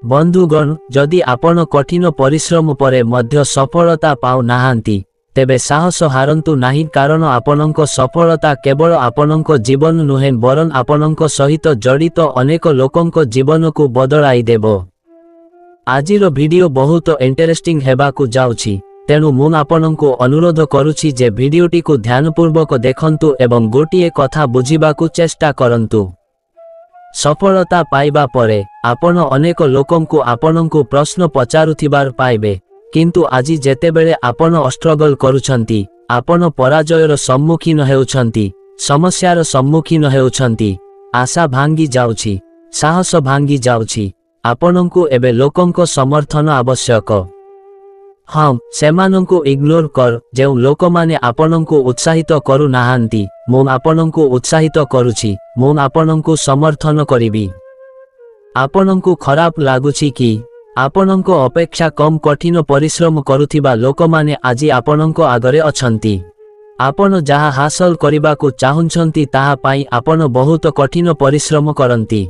बंधुगण जदि आपण कठिन परिश्रम परे मध्य सफलता पाउ नाहांती तेबे साहस हारंतु नाही कारण आपणक सफलता केवल आपणक जीवन नुहे बरन आपणक सहित जड़ित अनेक लोकंक जीवन को बदलाई देबो। आजिर वीडियो बहुत इंटरेस्टिंग हेबाकु जाउछि तेणु मु आपनकु अनुरोध करुछि जे वीडियोटी को ध्यानपूर्वक देखंतु एवं गोटिए कथा बुझिबाकु चेष्टा करंतु। सफलता पाइबा परे आपण अनेक लोकंकु आपनकु प्रश्न पचारुथिबार पाइबे किंतु आजि जेतेबेले आपण स्ट्रगल करूछंती आपण पराजयर सम्मुखीन हेउछंती समस्यार सम्मुखीन हेउछंती आशा भांगी जाउछि साहस भांगी जाउछि आपनकु एबे लोकंक समर्थन आवश्यक। हाँ सेमानंकु इग्नोर कर जेउ लोक माने आपनंकु उत्साहित करू नाहांती मु आपनंकु उत्साहित करूछि मु आपनंकु समर्थन करिबी। आपनंकु खराब लागुछि कि आपनंकु अपेक्षा कम कठिन परिश्रम करुथिबा लोक माने आजि आपनंकु आगरे अछंती। आपण जहा हासिल करिबाकु चाहुछंती ताहा पाई आपण बहुत कठिन परिश्रम करंती।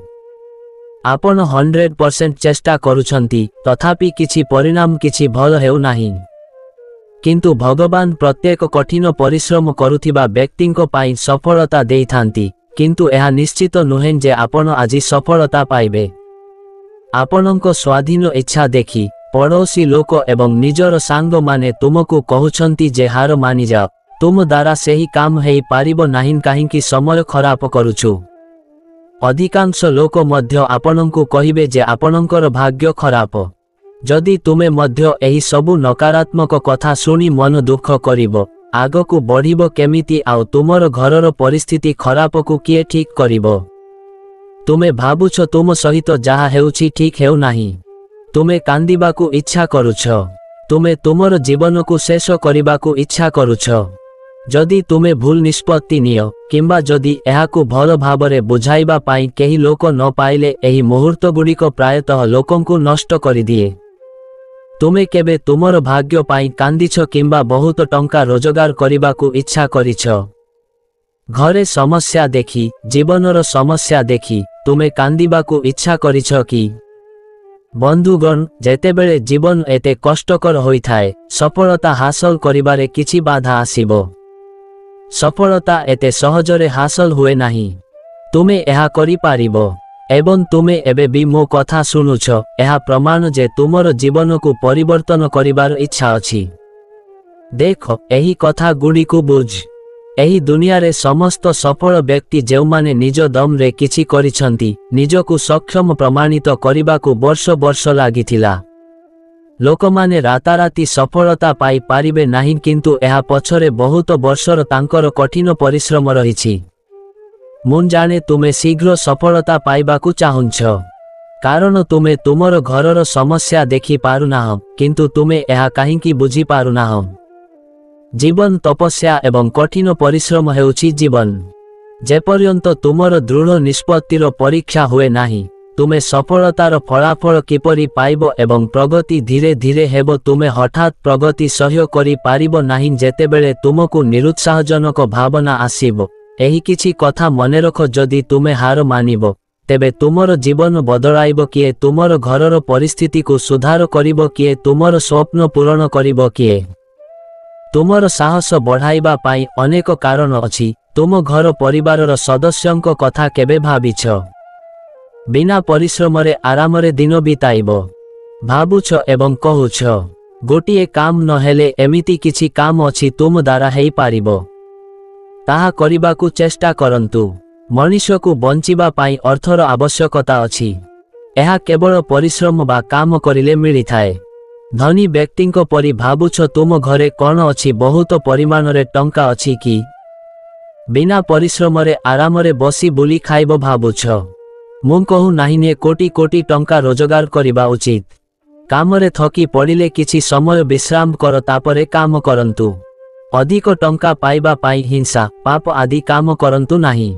आपण 100% चेष्टा करूछंती तथापि किछि परिणाम किछि भल हेउ नाही किंतु भगवान प्रत्येक कठिन परिश्रम करुथिबा व्यक्तिंको पाई सफलता देइथांती किंतु एहा निश्चित नुहे जे आपण आजि सफलता पाइबे। आपणक स्वाधीन इच्छा देखि पड़ोसी लोक एवं निजर सांग माने तुमको कहउछंती जे हार मानि जाओ तुम द्वारा सेही काम हेइ पारिबो नाही काहेकि समय खराब करूछु। अधिकांश लोक मध्य आपनंकु कहिबे जे आपनंकर भाग्य खराब। जदि तुमे मध्य एही सबु नकारात्मक कथा सुनी मन दुख करिबो आगकु बढ़िबो केमिति आउ तुमर घरर परिस्थिति खराब को किए ठीक करिबो। तुमे भाबुछ तुम सहित जहा हेउछि ठीक हेउ नाही तुमे कांदिबाकु इच्छा करूछ तुमे तुमर जीवन को शेष करिबाकु इच्छा करूछ। जदि तुमे भूल निष्पत्ति नियो किंबा जदि एहाकु भल भाबरे बुझाइबा पाई केही लोक न पाइले एही मुहूर्त गुड़िक प्रायतः लोकंकु नष्ट करि दिए। तुमे केबे तुमर भाग्य पाई कांदिछ किंबा बहुत टंका रोजगार करिबाकु इच्छा करिछ घरे समस्या देखि जीवनर समस्या देखि तुमे कांदिबाकु इच्छा करिछ कि? बंधुगण जेतेबेले जीवन एते कष्टकर होइथाए सफलता हासिल करिबारे किछि बाधा आसीबो। सफलता एते सहजरे हासिल हुए नाही तुमे एहा करि पारिबो एवं तुमे एबे भी मो कथा सुनुछ एहा प्रमाण जे तुमर जीवन को परिवर्तन करिबार इच्छा अछि। देख एही कथा गुडी को बुझ एही दुनिया रे समस्त सफल व्यक्ति जेउ माने निज दम रे किछि करिछंती निजकु सक्षम प्रमाणित करिबाकु वर्ष वर्ष लागिथिला। लोक माने राताराती सफलता पाई पारिबे नाही किंतु एहा पछरे बहुत वर्षर तांकर कठिन परिश्रम रहिछि। मुन जाने तुमे शीघ्र सफलता पाइबाकु चाहुंछ कारण तुमे तुमर घरर समस्या देखि पारुनाह किंतु तुमे एहा काहींकि बुझी पारुनाह। जीवन तपस्या एवं कठिन परिश्रम हेउछि जीवन। जेपर्यंत तुमर दृढ़ निष्पत्तिर परीक्षा हुए नाही तुमे सफलतार फलाफल किपरि पाइबो एवं प्रगति धीरे धीरे हेबो तुमे हठात प्रगति सह्य करि पारिबो नाही। जेतेबेले तुमको निरुत्साहजनक भावना आसीबो एही किछि कथा मने रख जदि तुमे हार मानिबो तेबे तुमर जीवन बदलाइबो किए तुमर घरर परिस्थिति को सुधार करिबो किए तुमर स्वप्न पूर्ण करिबो किए। तुमर साहस बढ़ाइबा पाई अनेक कारण अछि। तुम घर परिवारर सदस्यंक कथा केबे भाबिछ? बिना परिश्रम रे आराम रे दिन बिताइबो भाबुछ एवं कहूछ गोटिए काम न हेले एमिति किछि काम अछि तुम द्वारा हेइ पारिबो ताहा करिबाकु चेष्टा करंतु। मनुष्य को बंचिबा पाई अर्थर आवश्यकता अछि एहा केवल परिश्रम बा काम करिले मिलिथाए। धनी व्यक्तिंक परि भाबुछ तुम घरे कोन अछि बहुत परिमाण रे टंका अछि कि? बिना परिश्रम रे आराम रे बसी बुली खाइबो भाबुछ? मु कहू नाही ने कोटी कोटी टंका रोजगार करिबा उचित। कामरे थकी पड़िले किछि समय विश्राम कर तापरे काम करंतु। अधिक टंका पाइबा पाई हिंसा पाप आदि काम करंतु नाही।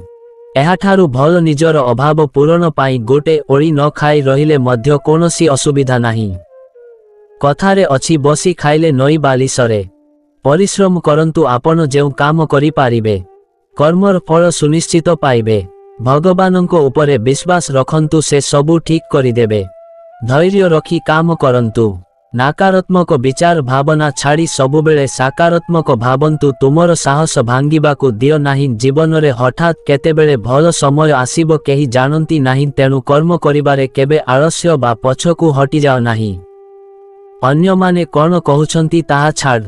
एहाठारु भल निजर अभाव पूरण पाई गोटे ओळी न खाई रहिले मध्य कोनोसी असुविधा नाही। कथारे अछि बसी खाइले नई बाली सरे। परिश्रम करंतु आपण जेउ काम करि पारिबे कर्मर फल सुनिश्चित पाइबे। भगवानंको उपरे विश्वास रखंतु से सबु ठीक करिदेबे। धैर्य रखी काम करंतु। नकारात्मक विचार भावना छाड़ी सबुबेले सकारात्मक भावंतु। तुमर साहस भांगिबाकु दियो नाही। जीवन रे हठात केतेबेले भल समय आसीबो केही जानंती नाही। तेणु कर्म करिबारे केबे आलस्य बा पछकु हटि जाओ नाही। अन्य माने कोन कहउछंती ताहा छाड़।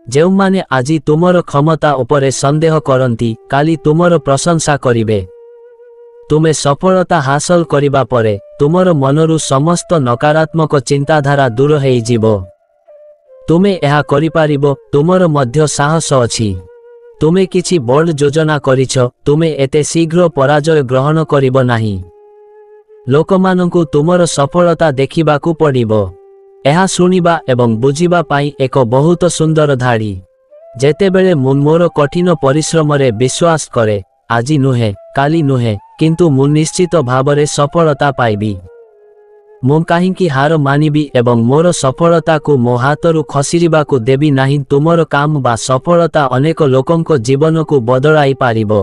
जेउमाने आजी तुमर क्षमता उपरे संदेह करंती काली तुमर प्रशंसा करिबे। तुमे सफलता हासिल करिबा परे तुमर मनरु समस्त नकारात्मक चिंताधारा दूर हेई जीवो। तुमे एहा करि पारिबो। तुमर मध्य साहस अछि। तुमे किछि बड़ योजना करिछ। तुमे एते शीघ्र पराजय ग्रहण करिबो नाही। लोकमानंकु तुमर सफलता देखिबाकु पड़िबो। एहा सुनिबा एवं बुझिबा पाई एक बहुत सुंदर धाड़ी। जेतेबेले मु मोर कठिन परिश्रम रे विश्वास करे आजी नुहे काली नुहे किंतु मु निश्चित भावरे सफलता पाइबी। मु काहींकी हार मानिबी एवं मोर सफलता को मो हाथरु खसिरिबाकु देबी नाही। तुमर काम बा सफलता अनेक लोकंको जीवन को बदलाई पारिबो।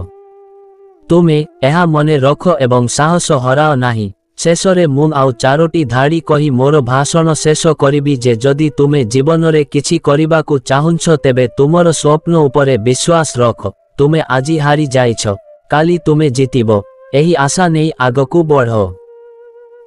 तुमे एहा मने रख एवं साहस हराओ नाही। शेषरे मु आउ चारोटी धाड़ी कही मोर भाषण शेष करिबी जे जदि तुमे जीवन रे किछि करिबाकु चाहुंछ तेबे तुमर स्वप्न उपरे विश्वास रख। तुमे आजी हारी जाइछ काली तुमे जितिबो। एही आशा नहीं आगकु बढ़ो।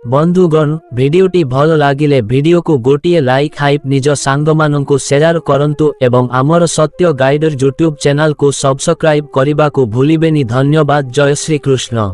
बंधुगण भिडियोटी भल लागिले भिडियो को गोटिए लाइक हाइप निज सांगमानंकु शेयर करंतु एवं आमर सत्य गाइडर यूट्यूब चैनल को सब्सक्राइब करिबाकु भूलिबेनी। धन्यवाद। जय श्री कृष्ण।